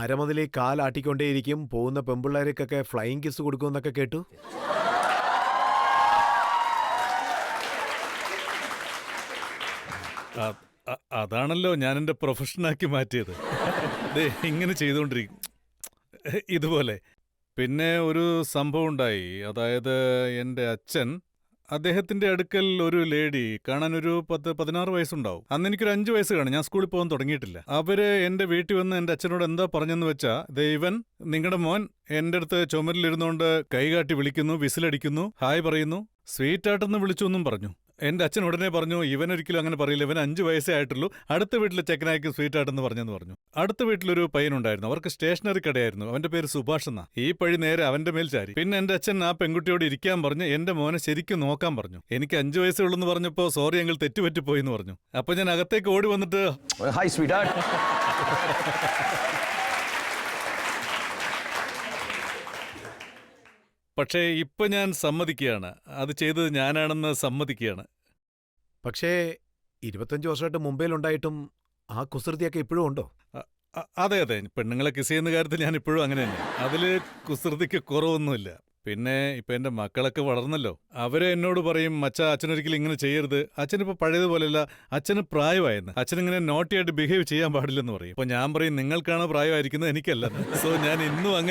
അരമതിലെ കാലാട്ടിക്കൊണ്ടേയിരിക്കും, പോകുന്ന പെമ്പിള്ളേർക്കൊക്കെ flying kiss കൊടുക്കുമെന്നൊക്കെ കേട്ടു. അതാണല്ലോ ഞാൻ എൻ്റെ പ്രൊഫഷനാക്കി മാറ്റിയത്. ഇങ്ങനെ ചെയ്തുകൊണ്ടിരിക്കും ഇതുപോലെ. പിന്നെ ഒരു സംഭവം ഉണ്ടായി. അതായത് എൻ്റെ അച്ഛൻ, അദ്ദേഹത്തിന്റെ അടുക്കൽ ഒരു ലേഡി, കാണാൻ ഒരു 16 വയസ്സുണ്ടാവും. അന്ന് എനിക്കൊരു 5 വയസ്സ് കാണും. ഞാൻ സ്കൂളിൽ പോകാൻ തുടങ്ങിയിട്ടില്ല. അവര് എന്റെ വീട്ടിൽ വന്ന് എന്റെ അച്ഛനോട് എന്താ പറഞ്ഞെന്ന് വെച്ചാ, ഇവൻ നിങ്ങളുടെ മോൻ എന്റെ അടുത്ത് ചുമരിലിരുന്നുകൊണ്ട് കൈകാട്ടി വിളിക്കുന്നു, വിസിലടിക്കുന്നു, ഹായ് പറയുന്നു, സ്വീറ്റായിട്ടെന്ന് വിളിച്ചു എന്നും പറഞ്ഞു. എന്റെ അച്ഛൻ ഉടനെ പറഞ്ഞു, ഇവനൊരിക്കലും അങ്ങനെ പറയില്ല, ഇവൻ 5 വയസ്സേ ആയിട്ടുള്ളൂ, അടുത്ത വീട്ടിലെ ചെക്കനായിരിക്കും സ്വീറ്റായിട്ടെന്ന് പറഞ്ഞെന്ന് പറഞ്ഞു. അടുത്ത വീട്ടിലൊരു പയ്യനുണ്ടായിരുന്നു, അവർക്ക് സ്റ്റേഷനറി കടയായിരുന്നു. അവന്റെ പേര് സുഭാഷ് എന്നാ. ഈ പഴി നേരെ അവന്റെ മേൽ ചാരി. പിന്നെ എന്റെ അച്ഛൻ ആ പെൺകുട്ടിയോട് ഇരിക്കാൻ പറഞ്ഞ് എന്റെ മോനെ ശരിക്കും നോക്കാൻ പറഞ്ഞു. എനിക്ക് 5 വയസ്സേ ഉള്ളൂ എന്ന് പറഞ്ഞപ്പോ, സോറി ഞങ്ങൾ തെറ്റുപറ്റിപ്പോയി എന്ന് പറഞ്ഞു. അപ്പൊ ഞാൻ അകത്തേക്ക് ഓടി വന്നിട്ട്, ഹായ് സ്വീറ്റാർട്ട്. പക്ഷേ ഇപ്പൊ ഞാൻ സമ്മതിക്കുകയാണ്, അത് ചെയ്തത് ഞാനാണെന്ന് സമ്മതിക്കുകയാണ്. പക്ഷേ 25 വർഷമായിട്ട് മുംബൈയിലുണ്ടായിട്ടും ആ കുസൃതിയൊക്കെ ഇപ്പോഴും ഉണ്ടോ? അതെ, പെണ്ണുങ്ങളെ കിസ് ചെയ്യുന്ന കാര്യത്തിൽ ഞാൻ ഇപ്പോഴും അങ്ങനെ തന്നെ. അതില് കുസൃതിക്ക് കുറവൊന്നുമില്ല. പിന്നെ ഇപ്പൊ എന്റെ മക്കളൊക്കെ വളർന്നല്ലോ. അവരെ എന്നോട് പറയും, അച്ഛനൊരിക്കലും ഇങ്ങനെ ചെയ്യരുത്, അച്ഛനിപ്പോ പഴയതുപോലെയല്ല, അച്ഛന് പ്രായമായെന്ന്, അച്ഛനിങ്ങനെ നോട്ടിയായിട്ട് ബിഹേവ് ചെയ്യാൻ പാടില്ലെന്ന് പറയും. അപ്പൊ ഞാൻ പറയും, നിങ്ങൾക്കാണ് പ്രായമായിരിക്കുന്നത്, എനിക്കല്ല. സോ ഞാൻ ഇന്നും അങ്ങനെ